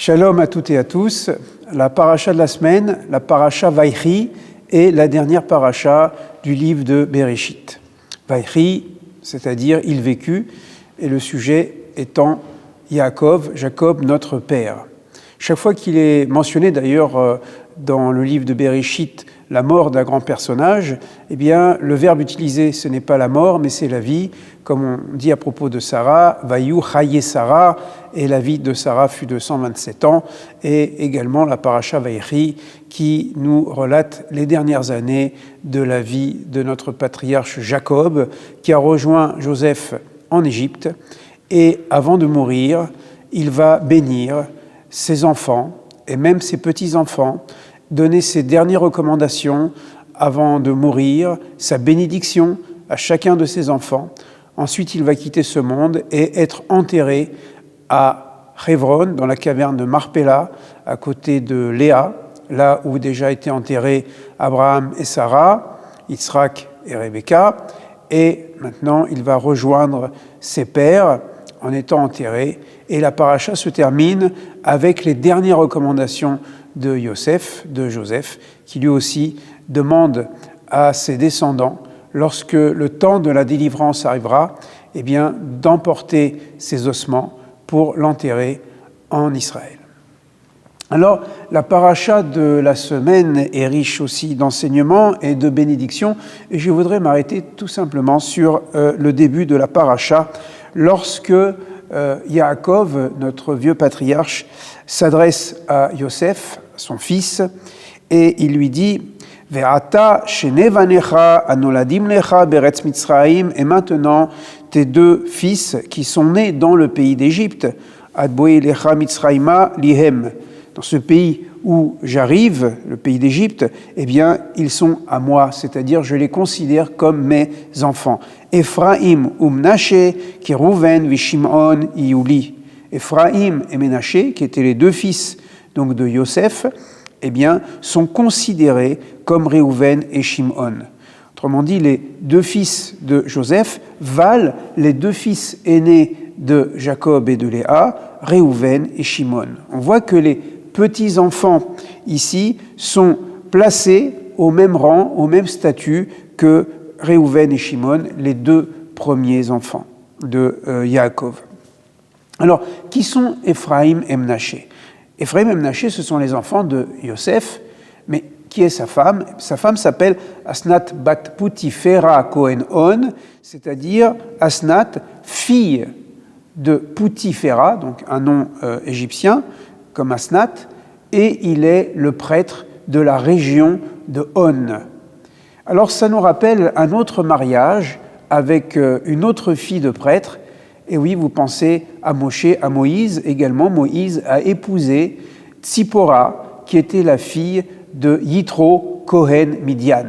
Shalom à toutes et à tous. La paracha de la semaine, la paracha Vaïchi, est la dernière paracha du livre de Bereshit. Vaïchi, c'est-à-dire il vécut, et le sujet étant Yaakov, Jacob, notre père. Chaque fois qu'il est mentionné d'ailleurs dans le livre de Bereshit, la mort d'un grand personnage, eh bien, le verbe utilisé, ce n'est pas la mort, mais c'est la vie. Comme on dit à propos de Sarah, Vayu Chaye Sarah, et la vie de Sarah fut de 127 ans, et également la paracha Vaïchi, qui nous relate les dernières années de la vie de notre patriarche Jacob, qui a rejoint Joseph en Égypte, et avant de mourir, il va bénir ses enfants, et même ses petits-enfants, donner ses dernières recommandations avant de mourir, sa bénédiction à chacun de ses enfants. Ensuite, il va quitter ce monde et être enterré à Hebron, dans la caverne de Marpella, à côté de Léa, là où déjà étaient enterrés Abraham et Sarah, Yitzhak et Rebecca. Et maintenant, il va rejoindre ses pères en étant enterré. Et la paracha se termine avec les dernières recommandations de Joseph, qui lui aussi demande à ses descendants, lorsque le temps de la délivrance arrivera, eh bien, d'emporter ses ossements pour l'enterrer en Israël. Alors, la paracha de la semaine est riche aussi d'enseignements et de bénédictions, et je voudrais m'arrêter tout simplement sur le début de la paracha, lorsque Yaakov, notre vieux patriarche, s'adresse à Yosef, son fils, et il lui dit « Ve'ata shenevanecha anoladim lecha beretz Mitzraim » et maintenant tes deux fils qui sont nés dans le pays d'Égypte, adboe lecha Mitzraima lihem, dans ce pays où j'arrive, le pays d'Égypte, eh bien, ils sont à moi, c'est-à-dire je les considère comme mes enfants. Ephraim ou Mnaché, qui Rouven, Vishimon, Iouli. Ephraim et Ménaché, qui étaient les deux fils donc de Yosef, eh bien, sont considérés comme Réhouven et Shimon. Autrement dit, les deux fils de Joseph valent les deux fils aînés de Jacob et de Léa, Réhouven et Shimon. On voit que les petits-enfants ici sont placés au même rang, au même statut que Réhouven et Shimon, les deux premiers enfants de Yaakov. Alors, qui sont Ephraim et Mnaché ? Ephraim et Mnaché, ce sont les enfants de Yosef, mais qui est sa femme ? Sa femme s'appelle Asnat bat Poutifera Cohen-On, c'est-à-dire Asnat, fille de Poutifera, donc un nom égyptien, comme Asnat, et il est le prêtre de la région de On. Alors ça nous rappelle un autre mariage avec une autre fille de prêtre, et oui, vous pensez à Moshe, à Moïse également. Moïse a épousé Tsipora, qui était la fille de Yitro Kohen Midian.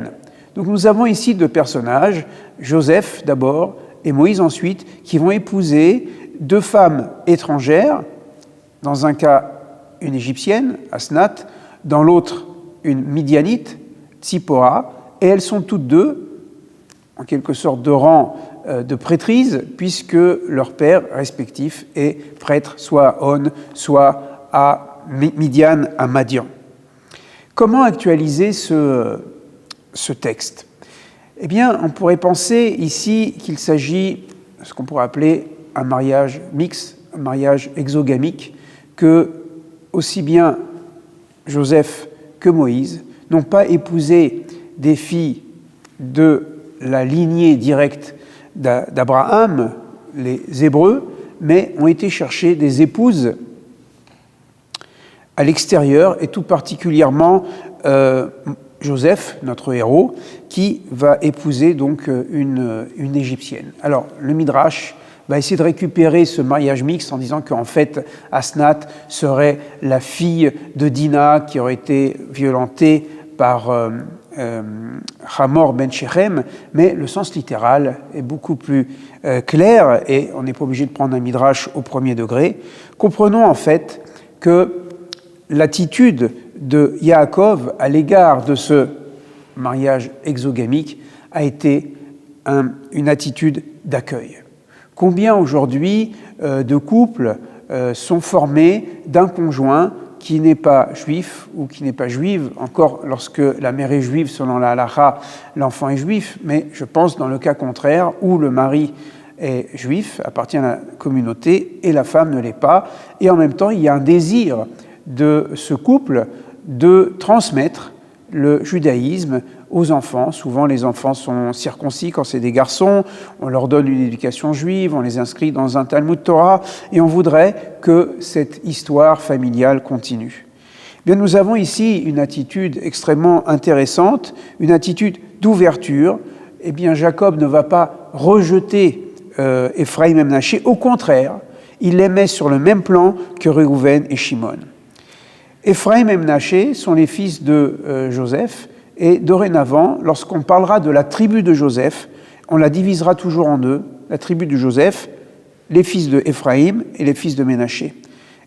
Donc nous avons ici deux personnages, Joseph d'abord et Moïse ensuite, qui vont épouser deux femmes étrangères, dans un cas une égyptienne, Asnat, dans l'autre une midianite, Tsipora, et elles sont toutes deux, en quelque sorte, de rang de prêtrise, puisque leur père respectif est prêtre, soit à On, soit à Midian, à Madian. Comment actualiser ce texte ? Eh bien, on pourrait penser ici qu'il s'agit de ce qu'on pourrait appeler un mariage mixte, un mariage exogamique, que aussi bien Joseph que Moïse n'ont pas épousé des filles de la lignée directe d'Abraham, les Hébreux, mais ont été chercher des épouses à l'extérieur, et tout particulièrement Joseph, notre héros, qui va épouser donc une Égyptienne. Alors, le Midrash va essayer de récupérer ce mariage mixte en disant qu'en fait, Asnat serait la fille de Dina qui aurait été violentée par Hamor ben Shechem, mais le sens littéral est beaucoup plus clair et on n'est pas obligé de prendre un midrash au premier degré. Comprenons en fait que l'attitude de Yaakov à l'égard de ce mariage exogamique a été une attitude d'accueil. Combien aujourd'hui de couples sont formés d'un conjoint qui n'est pas juif ou qui n'est pas juive. Encore, lorsque la mère est juive, selon la halakha, l'enfant est juif, mais je pense dans le cas contraire, où le mari est juif, appartient à la communauté, et la femme ne l'est pas. Et en même temps, il y a un désir de ce couple de transmettre le judaïsme aux enfants. Souvent, les enfants sont circoncis quand c'est des garçons, on leur donne une éducation juive, on les inscrit dans un Talmud Torah, et on voudrait que cette histoire familiale continue. Bien, nous avons ici une attitude extrêmement intéressante, une attitude d'ouverture. Eh bien, Jacob ne va pas rejeter Ephraïm et Menaché, au contraire, il les met sur le même plan que Réhouven et Shimon. Ephraïm et Menaché sont les fils de Joseph, et dorénavant, lorsqu'on parlera de la tribu de Joseph, on la divisera toujours en deux, la tribu de Joseph, les fils de Ephraïm et les fils de Menaché.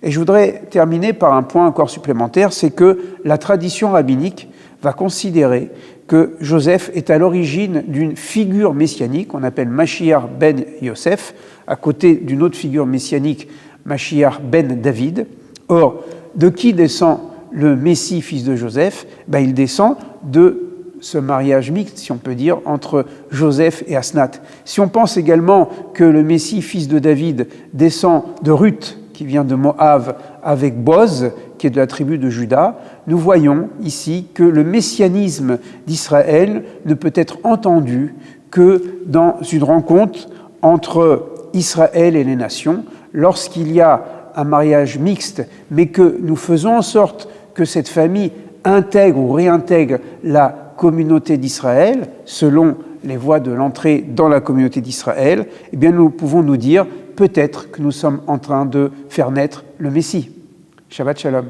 Et je voudrais terminer par un point encore supplémentaire, c'est que la tradition rabbinique va considérer que Joseph est à l'origine d'une figure messianique qu'on appelle Mashiach ben Yosef, à côté d'une autre figure messianique, Mashiach ben David. Or, de qui descend le Messie, fils de Joseph? Il descend de ce mariage mixte, si on peut dire, entre Joseph et Asnath. Si on pense également que le Messie, fils de David, descend de Ruth, qui vient de Moab, avec Boz, qui est de la tribu de Juda, nous voyons ici que le messianisme d'Israël ne peut être entendu que dans une rencontre entre Israël et les nations, lorsqu'il y a un mariage mixte, mais que nous faisons en sorte que cette famille intègre ou réintègre la communauté d'Israël, selon les voies de l'entrée dans la communauté d'Israël, eh bien nous pouvons nous dire peut-être que nous sommes en train de faire naître le Messie. Shabbat Shalom.